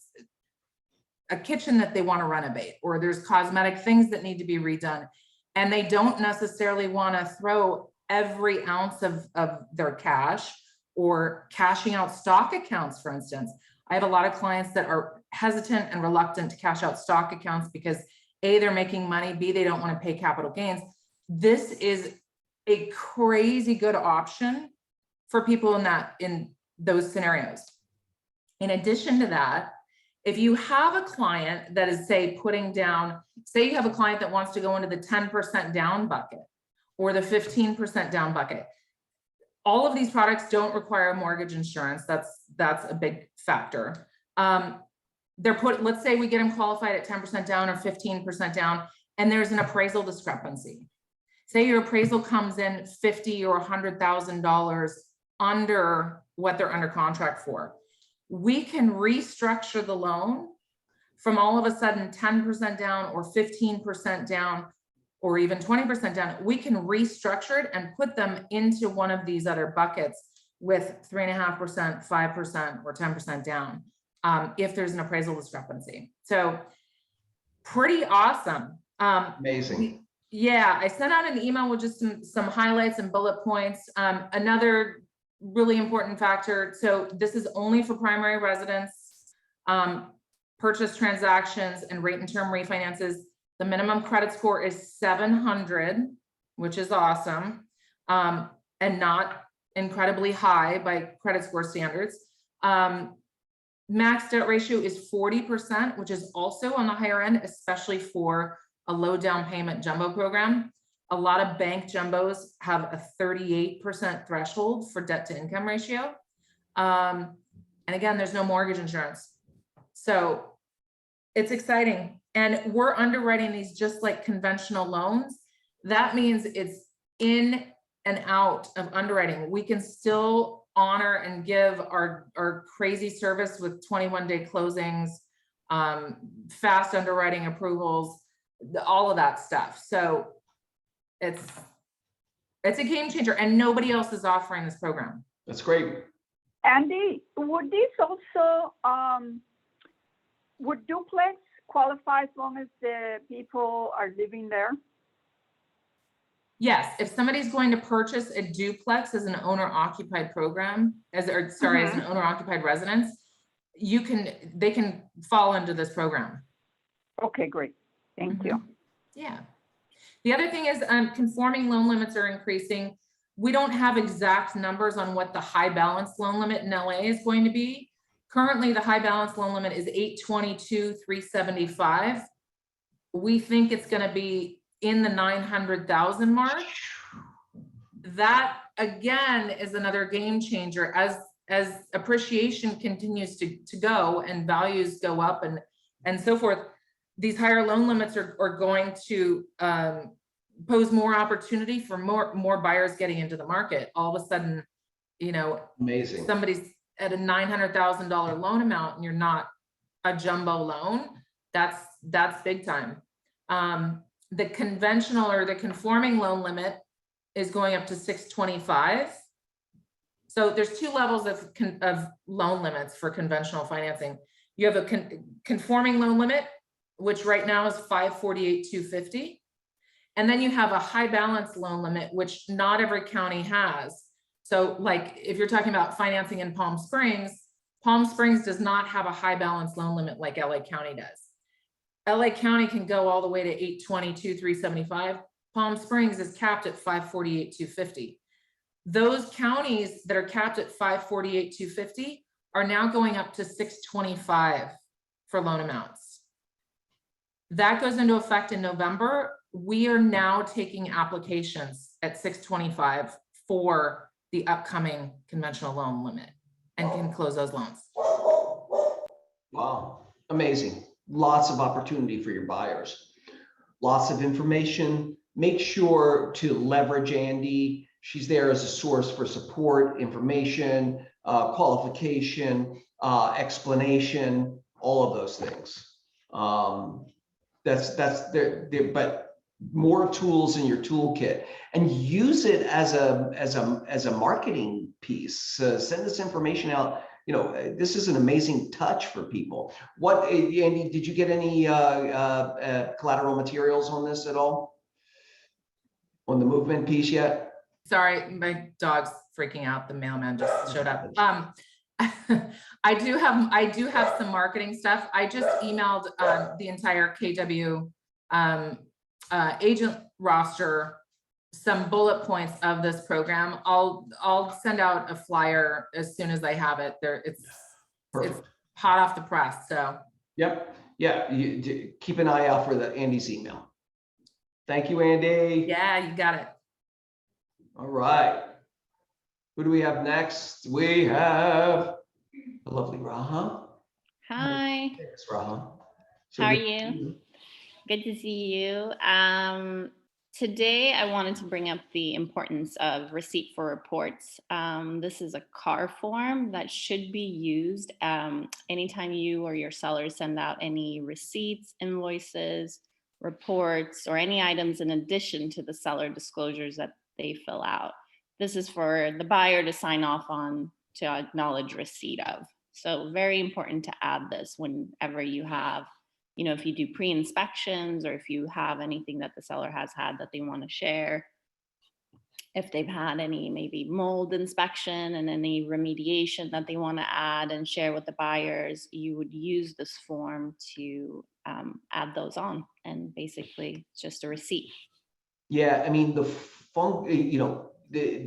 a kitchen that they want to renovate, or there's cosmetic things that need to be redone, and they don't necessarily want to throw every ounce of their cash or cashing out stock accounts, for instance. I have a lot of clients that are hesitant and reluctant to cash out stock accounts because A, they're making money, B, they don't want to pay capital gains. This is a crazy good option for people in those scenarios. In addition to that, if you have a client that is, say, putting down, say you have a client that wants to go into the 10% down bucket or the 15% down bucket, all of these products don't require mortgage insurance. That's a big factor. Let's say we get them qualified at 10% down or 15% down, and there's an appraisal discrepancy. Say your appraisal comes in $50,000 or $100,000 under what they're under contract for. We can restructure the loan from all of a sudden 10% down or 15% down or even 20% down. We can restructure it and put them into one of these other buckets with 3.5%, 5%, or 10% down if there's an appraisal discrepancy. So pretty awesome.
Amazing.
Yeah, I sent out an email with just some highlights and bullet points. Another really important factor. So this is only for primary residence, purchase transactions, and rate and term refinances. The minimum credit score is 700, which is awesome, and not incredibly high by credit score standards. Max debt ratio is 40%, which is also on the higher end, especially for a low down payment jumbo program. A lot of bank jumbos have a 38% threshold for debt to income ratio. And again, there's no mortgage insurance. So it's exciting. And we're underwriting these just like conventional loans. That means it's in and out of underwriting. We can still honor and give our crazy service with 21-day closings, fast underwriting approvals, all of that stuff. So it's a game changer, and nobody else is offering this program.
That's great.
Andy, would this also, would duplex qualify as long as the people are living there?
Yes, if somebody's going to purchase a duplex as an owner-occupied program, as an owner-occupied residence, they can fall into this program.
Okay, great. Thank you.
Yeah. The other thing is conforming loan limits are increasing. We don't have exact numbers on what the high balance loan limit in LA is going to be. Currently, the high balance loan limit is 822,375. We think it's going to be in the 900,000 mark. That again is another game changer as appreciation continues to go and values go up and so forth. These higher loan limits are going to pose more opportunity for more buyers getting into the market. All of a sudden,
Amazing.
somebody's at a $900,000 loan amount and you're not a jumbo loan. That's big time. The conventional or the conforming loan limit is going up to 625. So there's two levels of loan limits for conventional financing. You have a conforming loan limit, which right now is 548,250. And then you have a high balance loan limit, which not every county has. So like if you're talking about financing in Palm Springs does not have a high balance loan limit like LA County does. LA County can go all the way to 822,375. Palm Springs is capped at 548,250. Those counties that are capped at 548,250 are now going up to 625 for loan amounts. That goes into effect in November. We are now taking applications at 625 for the upcoming conventional loan limit and can close those loans.
Wow, amazing. Lots of opportunity for your buyers. Lots of information. Make sure to leverage Andy. She's there as a source for support, information, qualification, explanation, all of those things. That's there, but more tools in your toolkit, and use it as a marketing piece. Send this information out. This is an amazing touch for people. What, Andy, did you get any collateral materials on this at all? On the movement piece yet?
Sorry, my dog's freaking out. The mailman just showed up. I do have some marketing stuff. I just emailed the entire KW agent roster some bullet points of this program. I'll send out a flyer as soon as I have it. It's hot off the press. So
yep, yeah. You keep an eye out for Andy's email. Thank you, Andy.
Yeah, you got it.
All right. Who do we have next? We have the lovely Raha.
Hi.
Thanks, Raha.
How are you? Good to see you. Today, I wanted to bring up the importance of receipt for reports. This is a CAR form that should be used anytime you or your seller send out any receipts, invoices, reports, or any items in addition to the seller disclosures that they fill out. This is for the buyer to sign off on to acknowledge receipt of. So very important to add this whenever you have, if you do pre-inspections or if you have anything that the seller has had that they want to share. If they've had any maybe mold inspection and any remediation that they want to add and share with the buyers, you would use this form to add those on, and basically it's just a receipt.
Yeah, I mean, the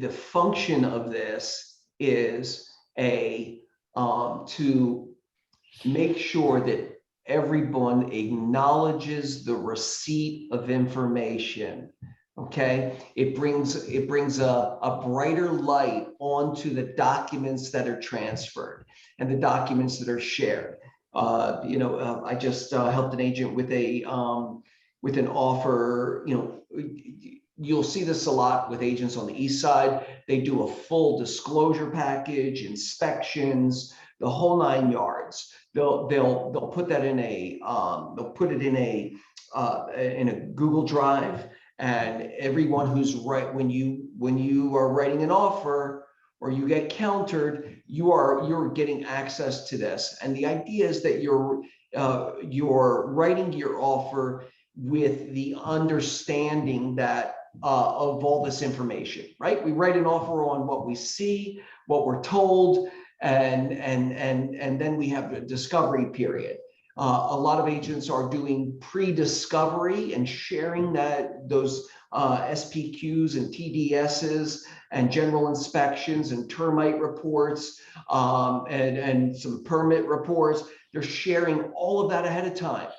function of this is to make sure that everyone acknowledges the receipt of information. Okay, it brings a brighter light onto the documents that are transferred and the documents that are shared. I just helped an agent with an offer. you'll see this a lot with agents on the east side. They do a full disclosure package, inspections, the whole 9 yards. They'll put that in a in a Google Drive, and everyone who's when you are writing an offer or you get countered, you're getting access to this. And the idea is that you're writing your offer with the understanding that of all this information, right? We write an offer on what we see, what we're told, and then we have a discovery period. A lot of agents are doing pre-discovery and sharing those SPQs and TDSs and general inspections and termite reports and some permit reports. They're sharing all of that ahead of time.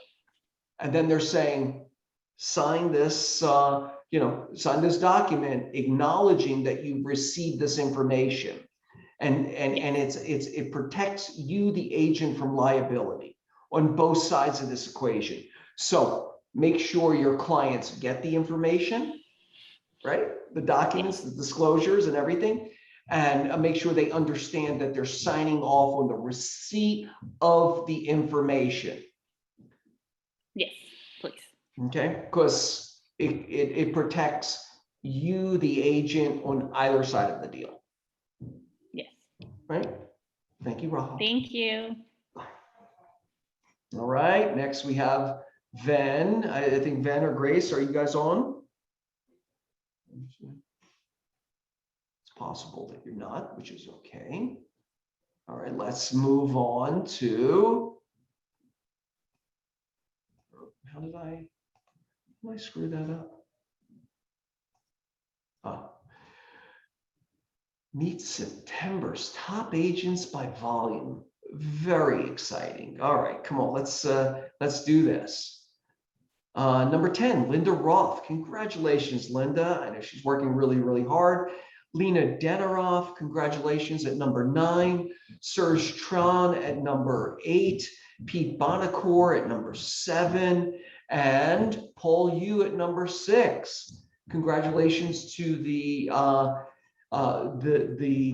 And then they're saying, sign this, sign this document acknowledging that you've received this information. And it protects you, the agent, from liability on both sides of this equation. So make sure your clients get the information, right? The documents, the disclosures and everything, and make sure they understand that they're signing off on the receipt of the information.
Yes, please.
Okay, because it protects you, the agent, on either side of the deal.
Yes.
Right? Thank you, Rahul.
Thank you.
All right, next we have Ven. I think Ven or Grace, are you guys on? It's possible that you're not, which is okay. All right, let's move on to, how did I screw that up? Meet September's top agents by volume. Very exciting. All right, come on, let's do this. Number 10, Linda Roth. Congratulations, Linda. I know she's working really, really hard. Lena Denoroff, congratulations at number 9. Serge Tron at number 8. Pete Bonacore at number 7. And Paul Yu at number 6. Congratulations to the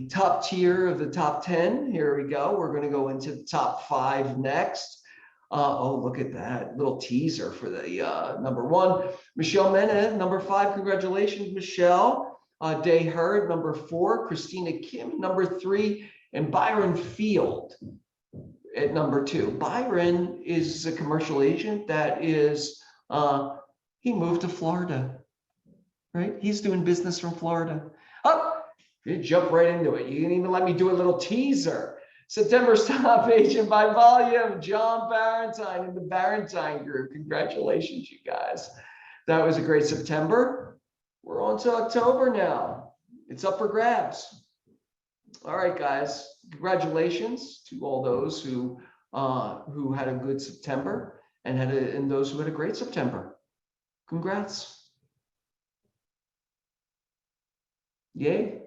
top tier of the top 10. Here we go. We're going to go into the top 5 next. Oh, look at that little teaser for the number 1. Michelle Mena, number 5. Congratulations, Michelle. Day Hurd, number 4. Christina Kim, number 3. And Byron Field at number 2. Byron is a commercial agent that is, he moved to Florida, right? He's doing business from Florida. Oh, you jump right into it. You didn't even let me do a little teaser. September's top agent by volume, John Barentine in the Barentine Group. Congratulations, you guys. That was a great September. We're on to October now. It's up for grabs. All right, guys. Congratulations to all those who had a good September and those who had a great September. Congrats. Yay.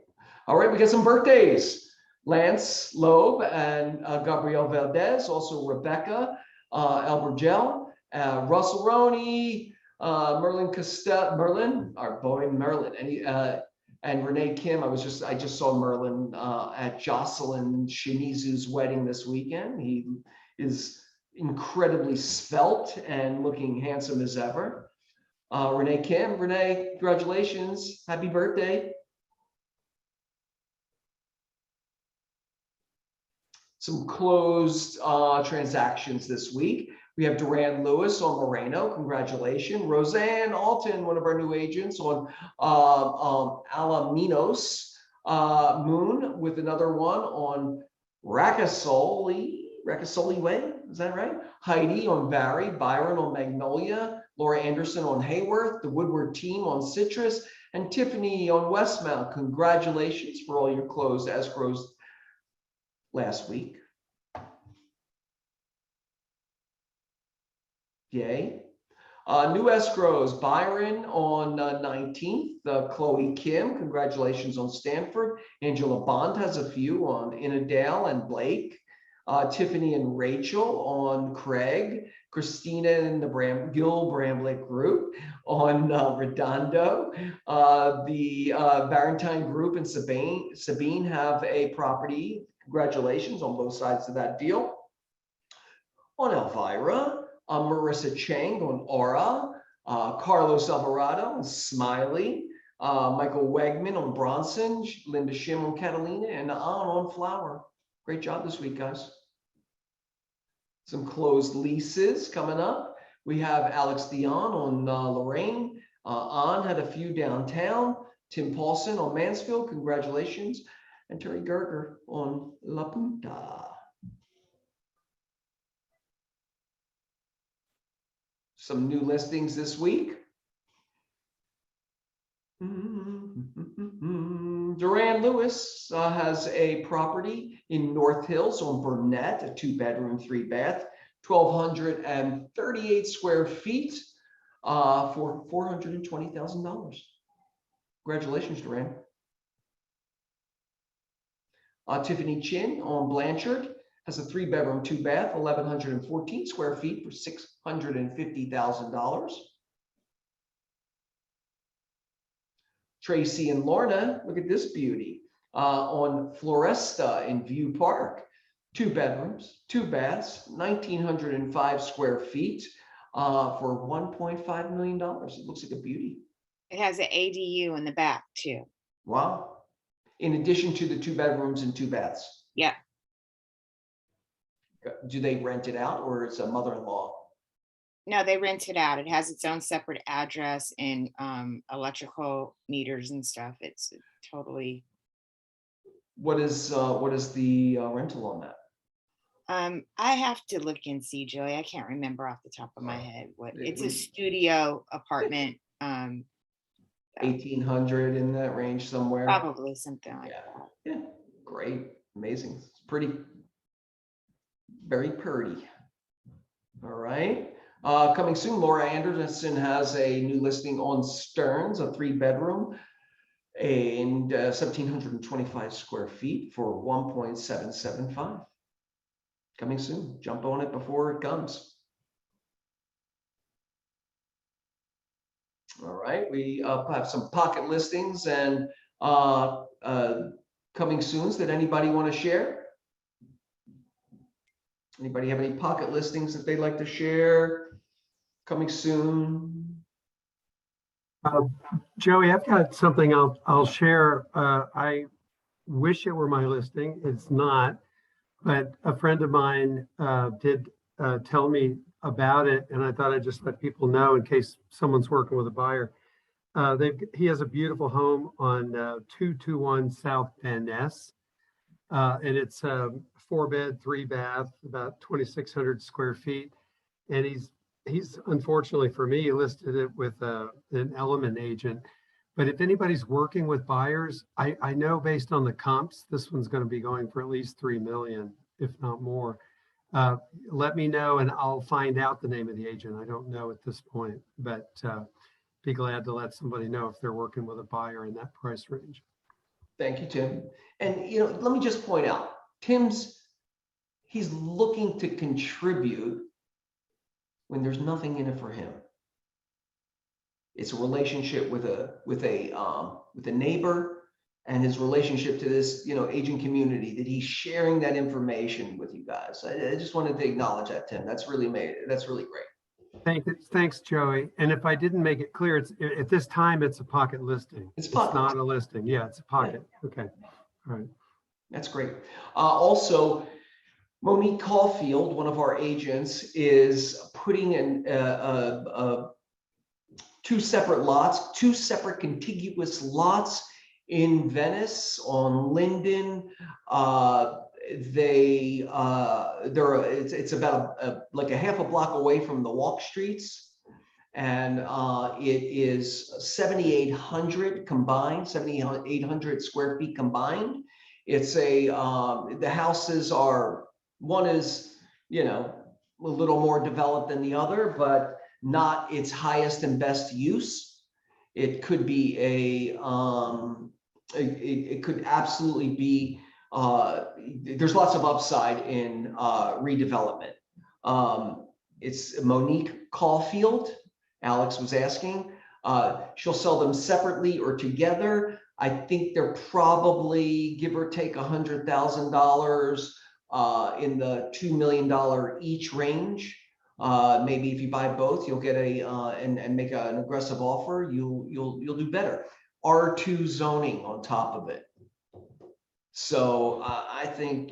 All right, we got some birthdays. Lance Loeb and Gabrielle Valdez, also Rebecca Albergel, Russell Roney, Merlin, our boy Merlin, and Renee Kim. I just saw Merlin at Jocelyn Shimizu's wedding this weekend. He is incredibly svelte and looking handsome as ever. Renee Kim, Renee, congratulations, happy birthday. Some closed transactions this week. We have Duran Lewis on Moreno, congratulations. Roseanne Alton, one of our new agents on Alaminos Moon, with another one on Racasoli Way, is that right? Heidi on Barry, Byron on Magnolia, Laura Anderson on Hayworth, the Woodward team on Citrus, and Tiffany on Westmount. Congratulations for all your closed escrows last week. Yay. New escrows, Byron on 19th, Chloe Kim, congratulations on Stanford. Angela Bond has a few on Innadale and Blake. Tiffany and Rachel on Craig, Christina and the Gil Bramblett group on Redondo. The Barentine group and Sabine have a property. Congratulations on both sides of that deal. On Elvira, Marissa Chang on Aura, Carlos Alvarado on Smiley, Michael Wegman on Bronson, Linda Shim on Catalina, and on Flower. Great job this week, guys. Some closed leases coming up. We have Alex Dion on Lorraine. An had a few downtown. Tim Paulson on Mansfield. Congratulations. And Terry Gerger on La Punta. Some new listings this week. Duran Lewis has a property in North Hills on Burnett, a 2-bedroom, 3-bath, 1,238 square feet for $420,000. Congratulations, Duran. Tiffany Chin on Blanchard has a 3-bedroom, 2-bath, 1,114 square feet for $650,000. Tracy and Lorna, look at this beauty, on Floresta in View Park. 2 bedrooms, 2 baths, 1,905 square feet for $1.5 million. It looks like a beauty.
It has an ADU in the back too.
Wow. In addition to the 2 bedrooms and 2 baths.
Yeah.
Do they rent it out or it's a mother-in-law?
No, they rent it out. It has its own separate address and electrical meters and stuff. It's totally.
What is the rental on that?
I have to look and see, Joey. I can't remember off the top of my head what it's a studio apartment.
1,800 in that range somewhere.
Probably something like that.
Yeah, great, amazing. It's pretty, very pretty. All right. Coming soon, Laura Anderson has a new listing on Stearns, a 3-bedroom and 1,725 square feet for $1.775. Coming soon. Jump on it before it comes. All right, we have some pocket listings and coming soon that anybody want to share? Anybody have any pocket listings that they'd like to share? Coming soon.
Joey, I've got something I'll share. I wish it were my listing. It's not, but a friend of mine did tell me about it, and I thought I'd just let people know in case someone's working with a buyer. He has a beautiful home on 221 South Van Ness, and it's a 4-bed, 3-bath, about 2,600 square feet, and he's unfortunately for me listed it with an Element agent. But if anybody's working with buyers, I know based on the comps, this one's going to be going for at least 3 million, if not more. Let me know and I'll find out the name of the agent. I don't know at this point, but be glad to let somebody know if they're working with a buyer in that price range.
Thank you, Tim. And let me just point out, he's looking to contribute when there's nothing in it for him. It's a relationship with a neighbor and his relationship to this, agent community, that he's sharing that information with you guys. I just wanted to acknowledge that, Tim. That's really great.
Thanks, Joey. And if I didn't make it clear, it's at this time it's a pocket listing. It's not a listing. Yeah, it's a pocket. Yeah. Okay. All right.
That's great. Also, Monique Caulfield, one of our agents, is putting in 2 separate contiguous lots in Venice on Linden. It's about like a half a block away from the walk streets, and it is 7,800 combined, 7,800 square feet combined. It's the houses are, one is a little more developed than the other, but not its highest and best use. It could be it could absolutely be there's lots of upside in redevelopment. It's Monique Caulfield. Alex was asking. She'll sell them separately or together. I think they're probably, give or take, $100,000 in the $2 million each range. Maybe if you buy both, you'll get and make an aggressive offer. You'll do better. R2 zoning on top of it. So I think,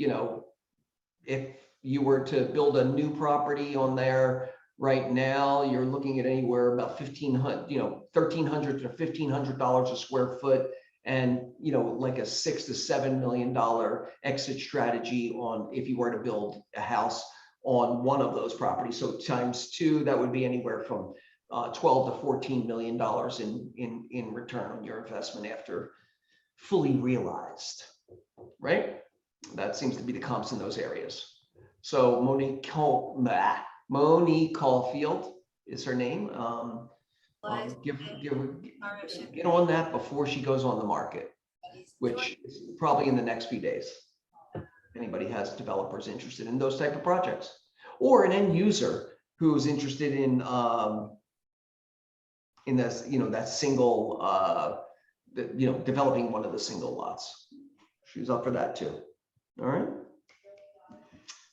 if you were to build a new property on there right now, you're looking at anywhere about $1,300 to $1,500 a square foot, and like a $6 to $7 million exit strategy on if you were to build a house on one of those properties. So times two, that would be anywhere from 12 to $14 million in return on your investment after fully realized, right? That seems to be the comps in those areas. So Monique Caulfield is her name. Get on that before she goes on the market, which is probably in the next few days. If anybody has developers interested in those type of projects, or an end user who's interested in this, that single, developing one of the single lots. She's up for that too. All right.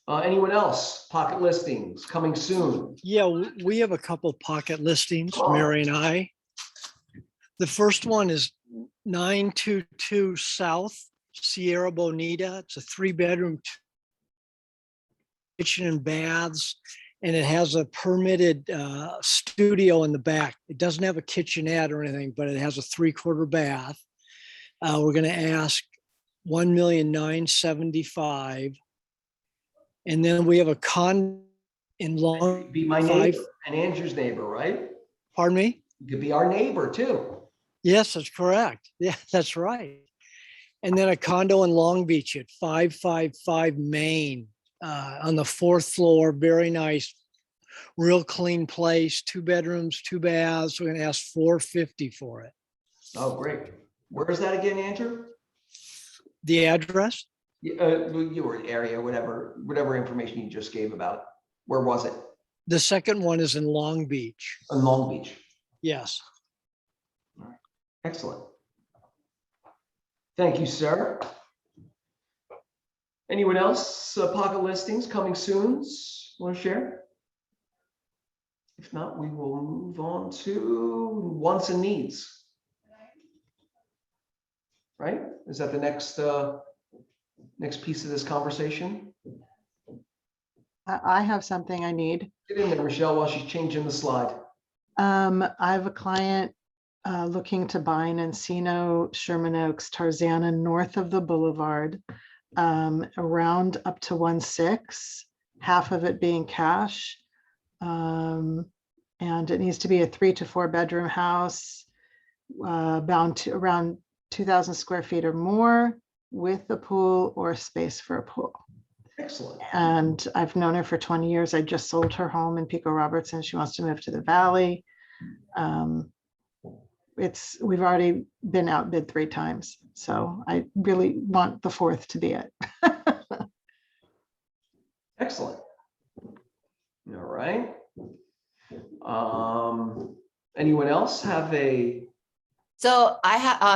Anyone else? Pocket listings coming soon.
Yeah, we have a couple pocket listings, Mary and I. The first one is 922 South Sierra Bonita. It's a 3-bedroom kitchen and baths, and it has a permitted studio in the back. It doesn't have a kitchenette or anything, but it has a 3/4 bath. We're going to ask $1,975,000. And then we have a con in Long.
Be my neighbor and Andrew's neighbor, right?
Pardon me?
You could be our neighbor too.
Yes, that's correct. Yeah, that's right. And then a condo in Long Beach at 555 Main on the 4th floor. Very nice, real clean place. 2 bedrooms, 2 baths. We're going to ask $450,000 for it.
Oh, great. Where is that again, Andrew?
The address?
Your area, whatever information you just gave about it. Where was it?
The second one is in Long Beach.
In Long Beach.
Yes.
All right. Excellent. Thank you, sir. Anyone else? Pocket listings coming soon? Want to share? If not, we will move on to wants and needs. Right? Is that the next piece of this conversation?
I have something I need.
Get in there, Michelle, while she's changing the slide.
I have a client looking to buy an Encino, Sherman Oaks, Tarzana north of the boulevard, around up to 1.6, half of it being cash. And it needs to be a 3 to 4 bedroom house, bound to around 2,000 square feet or more, with a pool or space for a pool.
Excellent.
And I've known her for 20 years. I just sold her home in Pico Robertson. She wants to move to the Valley. We've already been outbid 3 times. So I really want the 4th to be it.
Excellent. All right. Anyone else have a?
So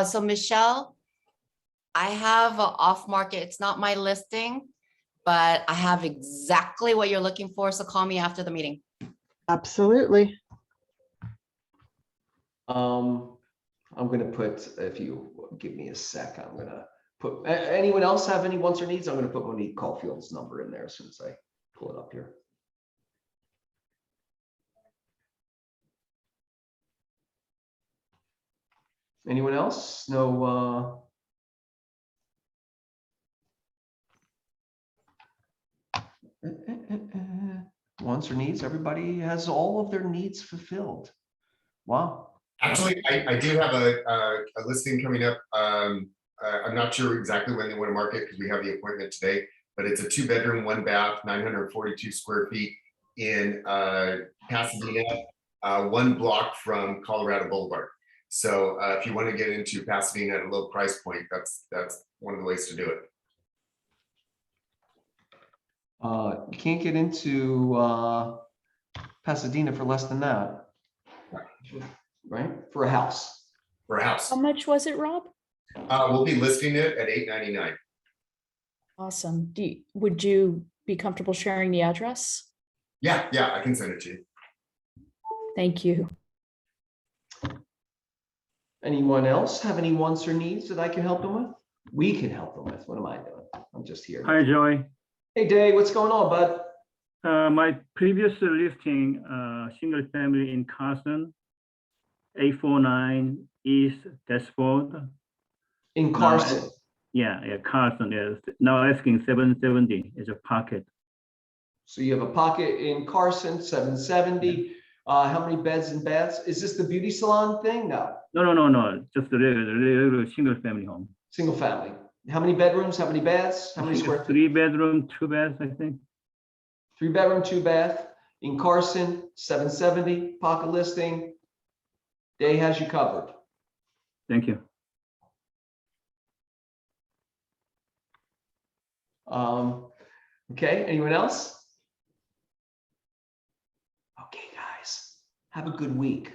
so Michelle, I have an off market. It's not my listing, but I have exactly what you're looking for. So call me after the meeting.
Absolutely.
I'm going to put, if you give me a sec, I'm going to put, anyone else have any wants or needs? I'm going to put Monique Caulfield's number in there as soon as I pull it up here. Anyone else? No. Wants or needs? Everybody has all of their needs fulfilled. Wow.
Actually, I do have a listing coming up. I'm not sure exactly when they want to market because we have the appointment today, but it's a 2-bedroom, 1 bath, 942 square feet in Pasadena, 1 block from Colorado Boulevard. So if you want to get into Pasadena at a low price point, that's one of the ways to do it.
You can't get into Pasadena for less than that, right? For a house.
For a house.
How much was it, Rob?
We'll be listing it at $899.
Awesome. Would you be comfortable sharing the address?
Yeah, I can send it to you.
Thank you.
Anyone else have any wants or needs that I can help them with? We can help them with. What am I doing? I'm just here.
Hi, Joey.
Hey, Dave, what's going on, bud?
My previous listing, single family in Carson, 849 East Dashboard.
In Carson?
Yeah, Carson is now asking 770 is a pocket.
So you have a pocket in Carson, 770. How many beds and baths? Is this the beauty salon thing? No.
No. Just the regular single family home.
Single family. How many bedrooms? How many baths? How many square feet?
3 bedroom, 2 baths, I think.
3 bedroom, 2 bath in Carson, 770 pocket listing. Day has you covered.
Thank you.
Okay, anyone else? Okay, guys, have a good week.